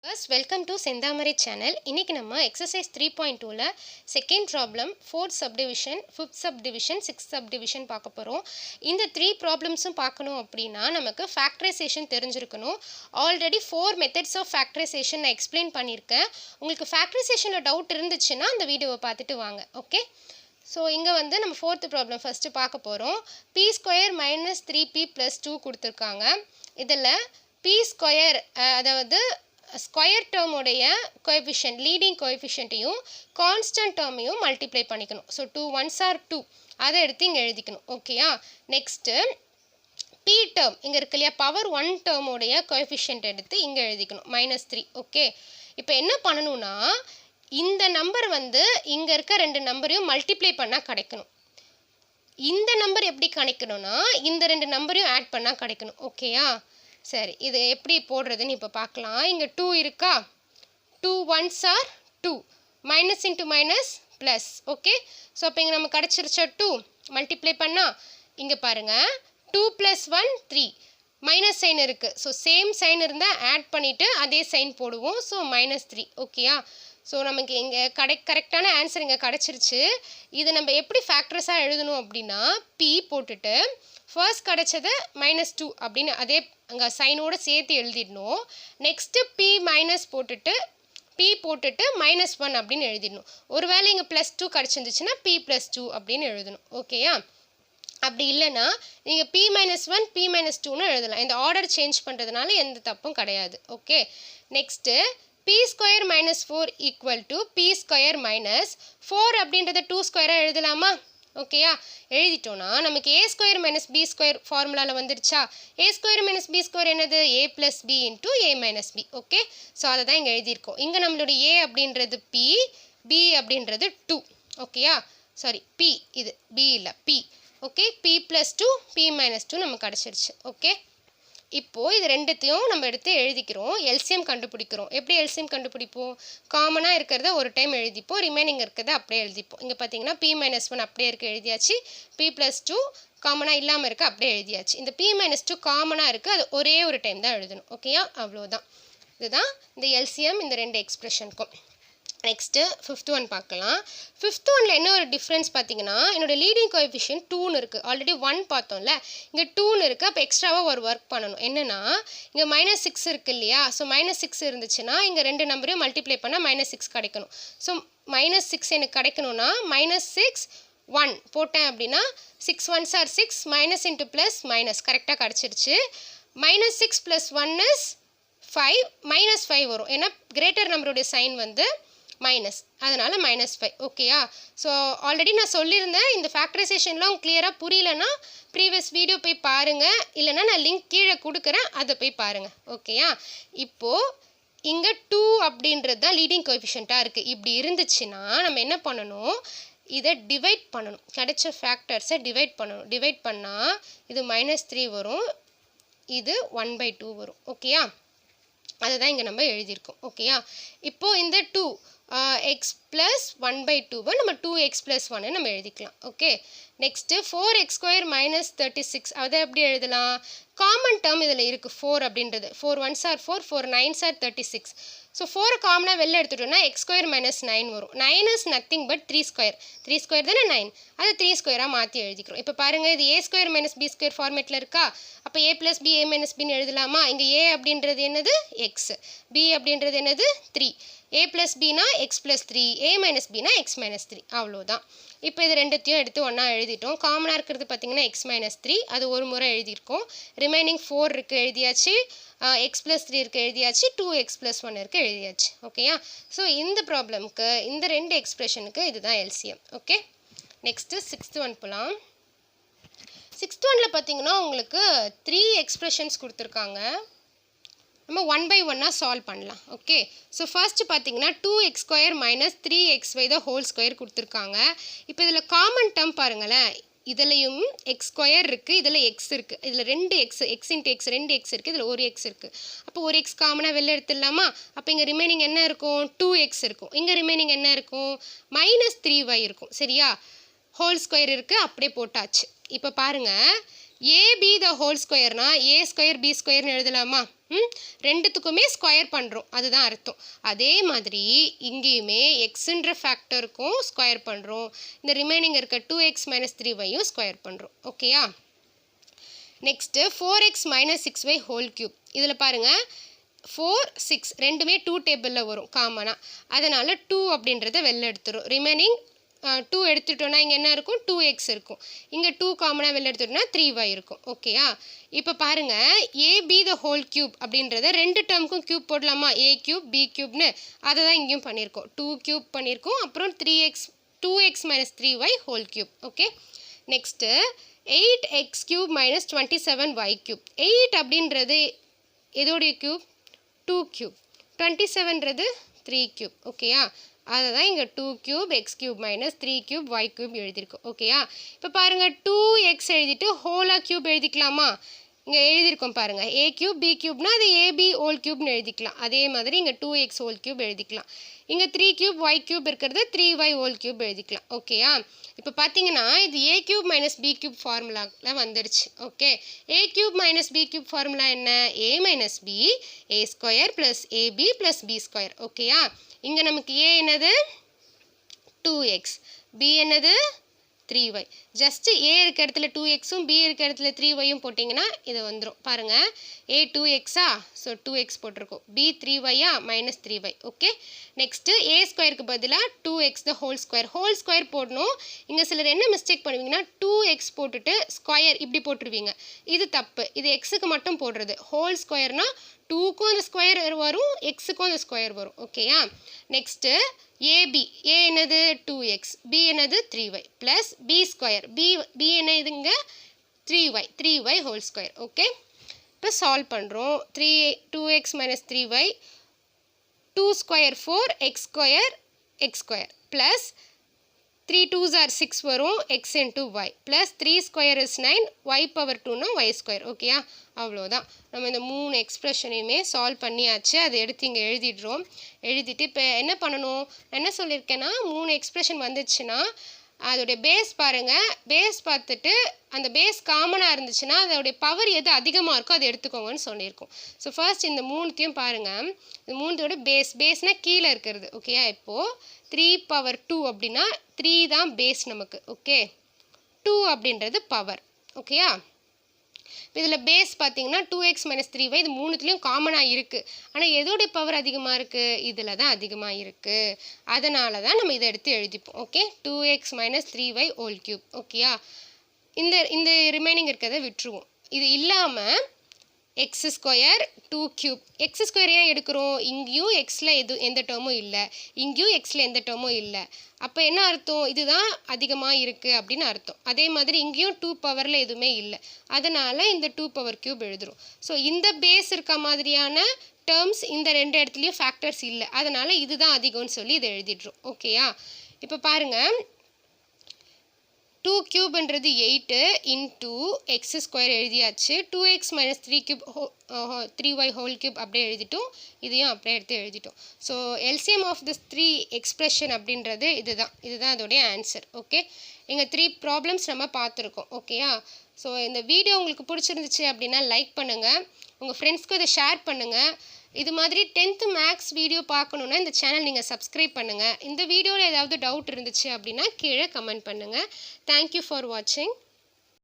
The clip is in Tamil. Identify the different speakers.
Speaker 1: First, welcome to Sendamari channel. இன்னைக்கு நம்ம exercise 3.2ல second problem, fourth subdivision, fifth subdivision, sixth subdivision பார்க்க போறோம். இந்த 3 problemsம் பார்க்கணும் அப்படின்னா நமக்கு factorization தெரிஞ்சிருக்கணும். Already 4 methods of factorization நான் explain பண்ணியிருக்கேன். உங்களுக்கு factorizationல டவுட் இருந்துச்சுன்னா அந்த வீடியோவை பார்த்துட்டு வாங்க. ஓகே? ஸோ இங்கே வந்து நம்ம ஃபோர்த்து ப்ராப்ளம் ஃபஸ்ட்டு பார்க்க போகிறோம். பி ஸ்கொயர் மைனஸ் 3p + 2 கொடுத்துருக்காங்க. இதில் பி ஸ்கொயர் அதாவது ஸ்கொயர் டேர்முடைய கோஎஃபிஷியன்ட் லீடிங் கோஎஃபிஷியன்ட்டையும் கான்ஸ்டன்ட் டேர்மையும் மல்டிப்ளை பண்ணிக்கணும். ஸோ 2 1s are 2 அதை எடுத்து இங்கே எழுதிக்கணும். ஓகேயா? நெக்ஸ்ட்டு பி டேர்ம் இங்கே இருக்கு இல்லையா, பவர் 1 டேர்முடைய கோஎஃபிஷியன்ட் எடுத்து இங்கே எழுதிக்கணும் -3. ஓகே, இப்போ என்ன பண்ணணும்னா இந்த நம்பர் வந்து இங்கே இருக்க 2 நம்பரையும் மல்டிப்ளை பண்ணால் கிடைக்கணும். இந்த நம்பர் எப்படி கிடைக்கணும்னா இந்த 2 நம்பரையும் ஆட் பண்ணால் கிடைக்கணும். ஓகேயா? சரி, இது எப்படி போடுறதுன்னு இப்போ பார்க்கலாம். இங்கே 2 இருக்கா, 2 1s are 2, minus into minus plus. Okay, so அப்போ இங்கே நம்ம கிடச்சிருச்சா 2 மல்டிப்ளை பண்ணால் இங்கே பாருங்கள் 2 + 1 3, மைனஸ் சைன் இருக்குது. ஸோ சேம் சைன் இருந்தால் ஆட் பண்ணிவிட்டு அதே சைன் போடுவோம். ஸோ -3. ஓகேயா? ஸோ நமக்கு இங்கே கரெக்டான ஆன்சர் இங்கே கிடச்சிருச்சு. இது நம்ம எப்படி ஃபேக்டர்ஸாக எழுதணும் அப்படின்னா பி போட்டுட்டு ஃபர்ஸ்ட் கிடச்சது -2 அப்படின்னு அதே அங்கே சைனோடு சேர்த்து எழுதிடணும். நெக்ஸ்ட்டு பி மைனஸ் போட்டுட்டு பி போட்டுட்டு -1 அப்படின்னு எழுதிடணும். ஒருவேளை இங்கே +2 கிடச்சிருந்துச்சுன்னா p + 2 அப்படின்னு எழுதணும். ஓகேயா? அப்படி இல்லைன்னா நீங்கள் p - 1 p - 2ன்னு எழுதலாம். இந்த ஆர்டர் சேஞ்ச் பண்ணுறதுனால எந்த தப்பும் கிடையாது. Okay, next p square -4 = p square -4 அப்படின்றத 2 ஸ்கொயராக எழுதலாமா? ஓகேயா? எழுதிட்டோன்னா நமக்கு a ஸ்கொயர் - b ஸ்கொயர் ஃபார்முலாவில் வந்துடுச்சா? a ஸ்கொயர் - b ஸ்கொயர் என்னது? a + b × a - b. Okay, so அதை தான் இங்கே எழுதியிருக்கோம். இங்கே நம்மளுடைய a அப்படின்றது p, b அப்படின்றது 2. ஓகேயா? சாரி, p, இது b இல்லை p. ஓகே, p + 2 p - 2 நமக்கு கிடச்சிருச்சு. ஓகே, இப்போது இது ரெண்டுத்தையும் நம்ம எடுத்து எழுதிக்கிறோம். எல்சிஎம் கண்டுபிடிக்கிறோம். எப்படி எல்சிஎம் கண்டுபிடிப்போம்? காமனாக இருக்கிறத ஒரு டைம் எழுதிப்போம், ரிமைனிங் இருக்கிறத அப்படியே எழுதிப்போம். இங்கே பார்த்தீங்கன்னா p - 1 அப்படியே இருக்குது, எழுதியாச்சு. p + 2 காமனாக இல்லாமல் இருக்குது, அப்படியே எழுதியாச்சு. இந்த p - 2 காமனாக இருக்குது, அது ஒரே ஒரு டைம் தான் எழுதணும். ஓகேயா? அவ்வளோதான். இதுதான் இந்த எல்சிஎம் இந்த 2 எக்ஸ்பிரஷனுக்கும். நெக்ஸ்ட்டு ஃபிஃப்த் ஒன் பார்க்கலாம். ஃபிஃப்த் ஒனில் என்ன ஒரு டிஃப்ரென்ஸ் பார்த்தீங்கன்னா என்னோட லீடிங் கோஎஃபிஷியன்ட் 2ன்னு இருக்குது. ஆல்ரெடி 1 பார்த்தோம்ல, இங்கே 2ன்னு இருக்குது. அப்போ எக்ஸ்ட்ராவாக ஒரு ஒர்க் பண்ணணும். என்னென்னா இங்கே -6 இருக்குது இல்லையா? ஸோ -6 இருந்துச்சுன்னா இங்கே 2 நம்பரையும் மல்டிப்ளை பண்ணால் -6 கிடைக்கணும். ஸோ -6 எனக்கு கிடைக்கணும்னா -6 1 போட்டேன் அப்படின்னா 6 1s are 6, minus into plus minus கரெக்டாக கிடச்சிருச்சு. -6 + 1 is 5, -5 வரும். ஏன்னா கிரேட்டர் நம்பருடைய சைன் வந்து மைனஸ், அதனால் -5. ஓகேயா? ஸோ ஆல்ரெடி நான் சொல்லியிருந்தேன், இந்த ஃபேக்டரைசேஷன்லாம் கிளியராக புரியலன்னா ப்ரீவியஸ் வீடியோ போய் பாருங்கள், இல்லைனா நான் லிங்க் கீழே கொடுக்குறேன், அதை போய் பாருங்கள். ஓகேயா? இப்போது இங்கே 2 அப்படின்றது தான் லீடிங் கோஎஃபிஷியண்ட்டாக இருக்குது. இப்படி இருந்துச்சுன்னா நம்ம என்ன பண்ணணும்? இதை டிவைட் பண்ணணும். கிடைச்ச ஃபேக்டர்ஸை டிவைட் பண்ணணும். டிவைட் பண்ணால் இது -3 வரும், இது 1/2 வரும். ஓகேயா? அதை தான் இங்கே நம்ம எழுதியிருக்கோம். ஓகேயா? இப்போது இந்த 2 x + 1/2 நம்ம 2x + 1 நம்ம எழுதிக்கலாம். ஓகே, நெக்ஸ்ட்டு 4x² - 36 அதை எப்படி எழுதலாம்? காமன் டேர்ம் இதில் இருக்குது 4 அப்படின்றது. 4 1s are 4, 4 9s are 36. So 4 காமனாக வெளில எடுத்துட்டோம்னா x² - 9 வரும். 9 is nothing but 3². 3² தானே 9, அதை 3² மாற்றி எழுதிக்கிறோம். இப்போ பாருங்கள், இது a² - b² ஃபார்மேட்டில் இருக்கா? அப்போ a + b a - bன்னு எழுதலாமா? இங்கே a அப்படின்றது என்னது? x, b அப்படின்றது என்னது? 3. a + bனா x + 3, a - bனா x - 3. அவ்வளோதான். இப்போ இது ரெண்டுத்தையும் எடுத்து ஒன்றா எழுதிட்டோம். காமனாக இருக்கிறது பார்த்தீங்கன்னா x - 3, அது ஒரு முறை எழுதியிருக்கோம். ரிமைனிங் 4 இருக்குது, எழுதியாச்சு. x + 3 இருக்குது, எழுதியாச்சு. 2x + 1 இருக்குது, எழுதியாச்சு. ஓகேயா? ஸோ இந்த ப்ராப்ளம்க்கு இந்த 2 எக்ஸ்பிரஷனுக்கு இதுதான் LCM. Okay, next 6th one போகலாம். 6th ஒனில் பார்த்தீங்கன்னா உங்களுக்கு 3 எக்ஸ்பிரஷன்ஸ் கொடுத்துருக்காங்க. நம்ம 1/1 சால்வ் பண்ணலாம். ஓகே, ஸோ ஃபர்ஸ்ட் பார்த்தீங்கன்னா 2x² - 3xy² கொடுத்துருக்காங்க. இப்போ இதில் காமன் டேர்ம் பாருங்களேன், இதுலையும் x² இருக்குது, இதில் x இருக்குது, இதில் 2 x × x 2 x இருக்குது, இதில் 1 x இருக்குது. அப்போ 1 x காமனாக வெளில எடுத்துடலாமா? அப்போ இங்கே ரிமைனிங் என்ன இருக்கும்? 2x இருக்கும். இங்கே ரிமைனிங் என்ன இருக்கும்? -3y இருக்கும். சரியா? ஹோல் ஸ்கொயர் இருக்குது, அப்படியே போட்டாச்சு. இப்போ பாருங்கள், ஏபி த ஹோல் ஸ்கொயர்னா ஏ ஸ்கொயர் பி ஸ்கொயர்னு எழுதலாமா? ரெண்டுத்துக்குமே ஸ்கொயர் பண்ணுறோம், அதுதான் அர்த்தம். அதே மாதிரி இங்கேயுமே எக்ஸுன்ற ஃபேக்டருக்கும் ஸ்கொயர் பண்ணுறோம், இந்த ரிமைனிங் இருக்க 2x மைனஸ் 3yயும் ஸ்கொயர் பண்ணுறோம். ஓகேயா? Next 4x minus 6y whole cube. இதில் பாருங்கள் 4, 6 ரெண்டுமே 2 டேபிளில் வரும் காமனாக, அதனால் 2 அப்படின்றத வெளில எடுத்துரும். ரிமைனிங் 2 எடுத்துட்டோன்னா இங்கே என்ன இருக்கும்? 2x இருக்கும். இங்கே 2 காமனாக வெளில எடுத்துட்டோன்னா 3y இருக்கும். ஓகேயா? இப்போ பாருங்கள் ஏபி த ஹோல் க்யூப் அப்படின்றத ரெண்டு டேர்முக்கும் க்யூப் போடலாமா? ஏ க்யூப் பி க்யூப்னு அதை தான் இங்கேயும் பண்ணியிருக்கோம். 2 க்யூப் பண்ணியிருக்கோம், அப்புறம் 2x minus 3y whole cube. Okay, next 8x cube minus 27y cube. 8 அப்படின்றது எதோடைய க்யூப்? 2 க்யூப். 27ன்றது 3 க்யூப். ஓகேயா? அதை தான் இங்கே 2 cube x cube minus 3 cube y cube எழுதியிருக்கோம். ஓகேயா? இப்போ பாருங்கள் 2x எழுதிட்டு ஹோலாக க்யூப் எழுதிக்கலாமா? இங்கே எழுதியிருக்கோம் பாருங்கள், ஏ க்யூப் பி க்யூப்னா அது ஏபி ஹோல் க்யூப்னு எழுதிக்கலாம். அதே மாதிரி இங்கே 2x ஹோல் க்யூப் எழுதிக்கலாம். இங்கே 3 க்யூப் ஒய் க்யூப் இருக்கிறது 3y ஹோல் க்யூப் எழுதிக்கலாம். ஓகேயா? இப்போ பார்த்தீங்கன்னா இது A cube minus B cube ஃபார்முலாவில் வந்துடுச்சு. Okay, A cube minus B cube formula என்ன? A minus B A square plus AB plus B square. ஓகேயா? இங்கே நமக்கு ஏ என்னது? 2x, பி என்னது? 3y. ஜஸ்ட்டு ஏ இருக்க இடத்துல 2xும் பி இருக்க இடத்துல 3yயும் போட்டிங்கன்னா இது வந்துடும். பாருங்கள், ஏ 2xா, ஸோ 2x போட்டிருக்கோம். பி 3yயா, மைனஸ் 3y. ஓகே, நெக்ஸ்ட்டு ஏ ஸ்கொயருக்கு பதிலாக 2x த ஹோல் ஸ்கொயர் போடணும். இங்கே சிலர் என்ன மிஸ்டேக் பண்ணுவீங்கன்னா 2x போட்டுட்டு ஸ்கொயர் இப்படி போட்டுருவீங்க. இது தப்பு. இது எக்ஸுக்கு மட்டும் போடுறது. ஹோல் ஸ்கொயர்னால் 2க்கும் அந்த ஸ்கொயர் வரும், எக்ஸுக்கும் அந்த ஸ்கொயர் வரும். ஓகேயா? நெக்ஸ்ட்டு ஏபி, ஏ என்னது? 2x, பி என்னது? 3y plus B square, B என்னதுங்க? 3y whole square. ஓகே, இப்போ சால்வ் பண்ணுறோம். 2x minus 3y, 2 square 4 X square plus 3 2s are 6 வரும், x into y plus 3 square is 9, y power 2னா y ஸ்கொயர். ஓகேயா? அவ்வளோதான். நம்ம இந்த 3 எக்ஸ்ப்ரெஷனையுமே சால்வ் பண்ணியாச்சு. அதை எடுத்து இங்கே எழுதிடுறோம். எழுதிட்டு இப்போ என்ன பண்ணணும்? என்ன சொல்லியிருக்கேன்னா 3 எக்ஸ்ப்ரெஷன் வந்துச்சுன்னா அதோடைய பேஸ் பாருங்கள், பேஸ் பார்த்துட்டு அந்த பேஸ் காமனாக இருந்துச்சுன்னா அதோடைய பவர் எது அதிகமாக இருக்கோ அதை எடுத்துக்கோங்கன்னு சொல்லியிருக்கோம். ஸோ ஃபர்ஸ்ட் இந்த 3த்தையும் பாருங்கள், இந்த 3தோட பேஸ்னால் கீழே இருக்கிறது. ஓகேயா? இப்போது 3 பவர் 2 அப்படின்னா 3 தான் பேஸ் நமக்கு. ஓகே, 2 அப்படின்றது பவர். ஓகேயா? இப்போ இதில் பேஸ் பார்த்தீங்கன்னா 2x மைனஸ் 3y, இது 3த்துலேயும் காமனாக இருக்குது. ஆனால் எதோடைய பவர் அதிகமாக இருக்குது? இதில் தான் அதிகமாக இருக்குது. அதனால தான் நம்ம இதை எடுத்து எழுதிப்போம். Okay, 2x minus 3y whole cube. ஓகேயா? இந்த ரிமைனிங் இருக்கிறத விட்டுருவோம். இது இல்லாமல் X square 2 cube. X square ஏன் எடுக்கிறோம்? இங்கேயும் எக்ஸில் எந்த டேர்மும் இல்லை, இங்கேயும் எக்ஸில் எந்த டேர்மும் இல்லை. அப்போ என்ன அர்த்தம்? இதுதான் அதிகமாக இருக்குது அப்படின்னு அர்த்தம். அதே மாதிரி இங்கேயும் 2 பவரில் எதுவுமே இல்லை, அதனால் இந்த 2 பவர் க்யூப் எழுதுகிறோம். ஸோ இந்த பேஸ் இருக்க மாதிரியான டேர்ம்ஸ் இந்த ரெண்டு இடத்துலையும் ஃபேக்டர்ஸ் இல்லை, அதனால் இதுதான் அதிகம்னு சொல்லி இதை எழுதிடுறோம். ஓகேயா? இப்போ பாருங்கள், 2 க்யூப்ன்றது 8 இன்டூ எக்ஸ் ஸ்கொயர் எழுதியாச்சு. 2x minus 3 cube 3y whole cube அப்படியே எழுதிட்டோம். இதையும் அப்படியே எடுத்து எழுதிட்டோம். So LCM of this 3 expression அப்படின்றது இதுதான் அதோடைய ஆன்சர். ஓகே, இங்கே 3 ப்ராப்ளம்ஸ் நம்ம பார்த்துருக்கோம். ஓகேயா? ஸோ இந்த வீடியோ உங்களுக்கு பிடிச்சிருந்துச்சு அப்படின்னா லைக் பண்ணுங்கள், உங்கள் ஃப்ரெண்ட்ஸ்க்கு இதை ஷேர் பண்ணுங்கள். இது மாதிரி 10th மேக்ஸ் வீடியோ பார்க்கணுன்னா இந்த சேனல் நீங்கள் சப்ஸ்கிரைப் பண்ணுங்கள். இந்த வீடியோவில் ஏதாவது டவுட் இருந்துச்சு அப்படின்னா கீழே கமெண்ட் பண்ணுங்கள். தேங்க்யூ ஃபார் வாட்சிங்.